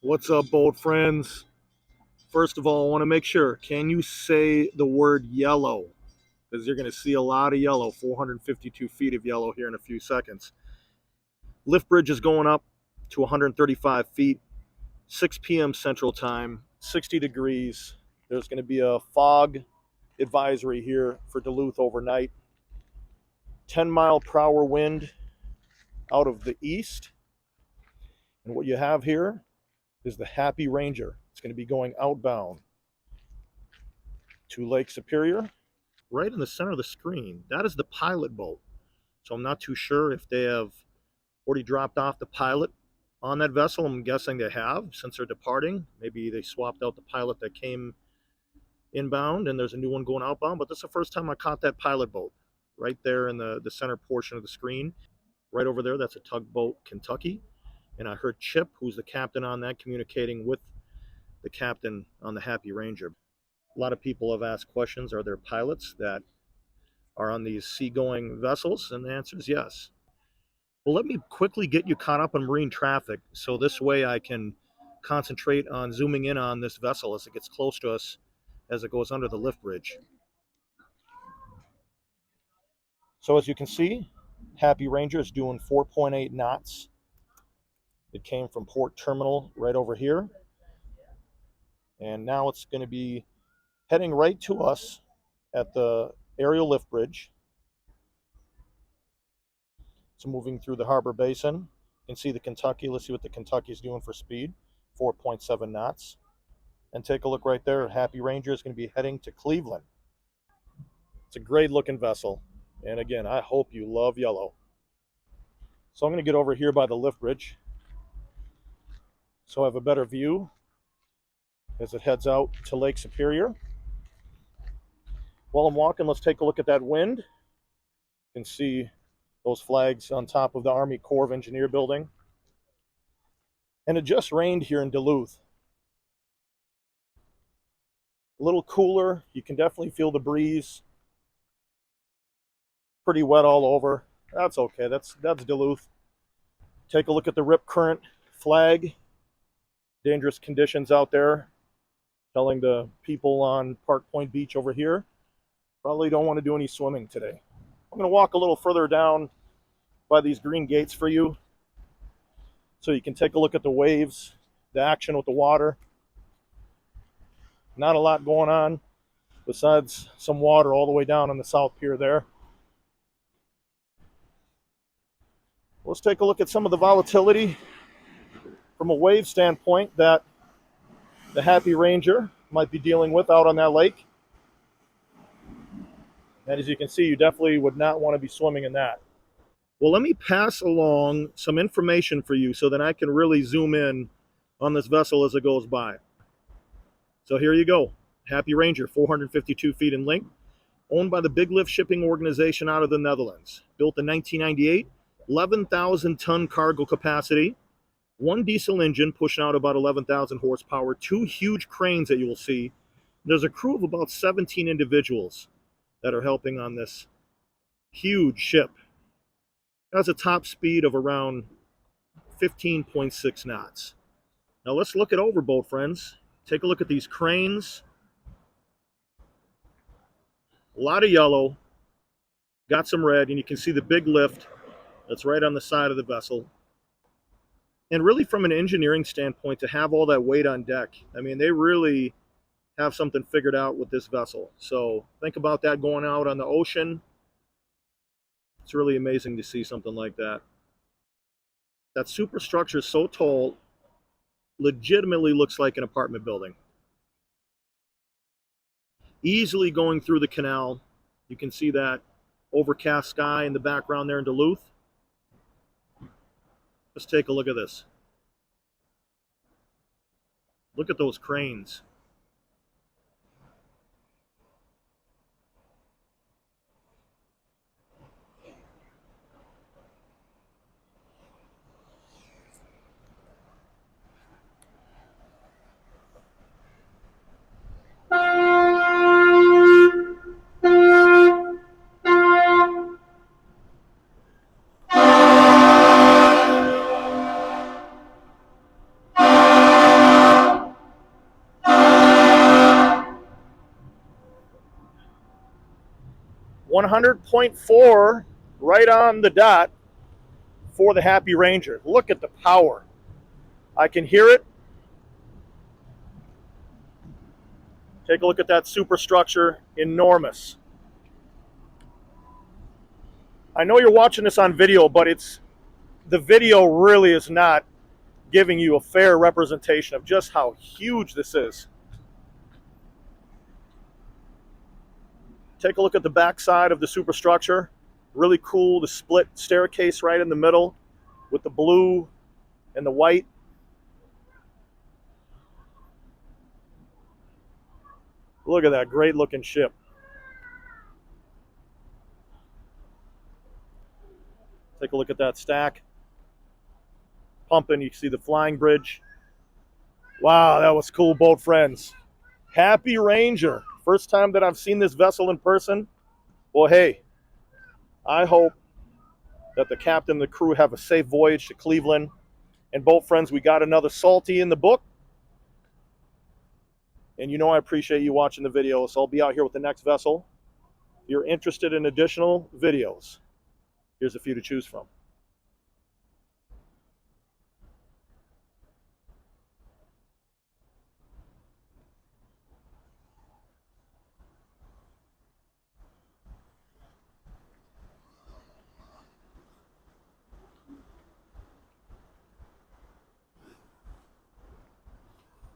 What's up, boat friends? First of all, I want to make sure, can you say the word yellow? Because you're going to see a lot of yellow, 452 feet of yellow here in a few seconds. Lift bridge is going up to 135 feet, 6 p.m. Central Time, 60 degrees. There's going to be a fog advisory here for Duluth overnight. 10 mile per hour wind out of the east. And what you have here is the Happy Ranger. It's going to be going outbound to Lake Superior. Right in the center of the screen, that is the pilot boat. So I'm not too sure if they have already dropped off the pilot on that vessel. I'm guessing they have since they're departing. Maybe they swapped out the pilot that came inbound and there's a new one going outbound. But this is the first time I caught that pilot boat right there in the center portion of the screen. Right over there, that's a tugboat Kentucky. And I heard Chip, who's the captain on that, communicating with the captain on the Happy Ranger. A lot of people have asked questions. Are there pilots that are on these seagoing vessels? And the answer is yes. Well, let me quickly get you caught up on marine traffic so this way I can concentrate on zooming in on this vessel as it gets close to us as it goes under the lift bridge. So as you can see, Happy Ranger is doing 4.8 knots. It came from Port Terminal right over here. And now it's going to be heading right to us at the aerial lift bridge. So moving through the harbor basin, you can see the Kentucky. Let's see what the Kentucky is doing for speed, 4.7 knots. And take a look right there. Happy Ranger is going to be heading to Cleveland. It's a great looking vessel. And again, I hope you love yellow. So I'm going to get over here by the lift bridge so I have a better view as it heads out to Lake Superior. While I'm walking, let's take a look at that wind. You can see those flags on top of the Army Corps of Engineer building. And it just rained here in Duluth. A little cooler. You can definitely feel the breeze. Pretty wet all over. That's okay. That's Duluth. Take a look at the rip current flag. Dangerous conditions out there. Telling the people on Park Point Beach over here, probably don't want to do any swimming today. I'm going to walk a little further down by these green gates for you so you can take a look at the waves, the action with the water. Not a lot going on besides some water all the way down on the south pier there. Let's take a look at some of the volatility from a wave standpoint that the Happy Ranger might be dealing with out on that lake. And as you can see, you definitely would not want to be swimming in that. Well, let me pass along some information for you so that I can really zoom in on this vessel as it goes by. So here you go. Happy Ranger, 452 feet in length, owned by the Big Lift Shipping Organization out of the Netherlands. Built in 1998, 11,000-ton cargo capacity, one diesel engine pushing out about 11,000 horsepower, two huge cranes that you will see. There's a crew of about 17 individuals that are helping on this huge ship. It has a top speed of around 15.6 knots. Now let's look it over, boat friends. Take a look at these cranes. A lot of yellow. Got some red, and you can see the big lift that's right on the side of the vessel. And really from an engineering standpoint, to have all that weight on deck, I mean, they really have something figured out with this vessel. So think about that going out on the ocean. It's really amazing to see something like that. That superstructure is so tall, legitimately looks like an apartment building. Easily going through the canal. You can see that overcast sky in the background there in Duluth. Let's take a look at this. Look at those cranes. 100.4 right on the dot for the Happy Ranger. Look at the power. I can hear it. Take a look at that superstructure, enormous. I know you're watching this on video, but the video really is not giving you a fair representation of just how huge this is. Take a look at the back side of the superstructure. Really cool, the split staircase right in the middle with the blue and the white. Look at that great looking ship. Take a look at that stack. Pumping, you can see the flying bridge. Wow, that was cool, boat friends. Happy Ranger. First time that I've seen this vessel in person. Well, hey, I hope that the captain and the crew have a safe voyage to Cleveland. And boat friends, we got another salty in the book. And you know I appreciate you watching the video, so I'll be out here with the next vessel. If you're interested in additional videos, here's a few to choose from.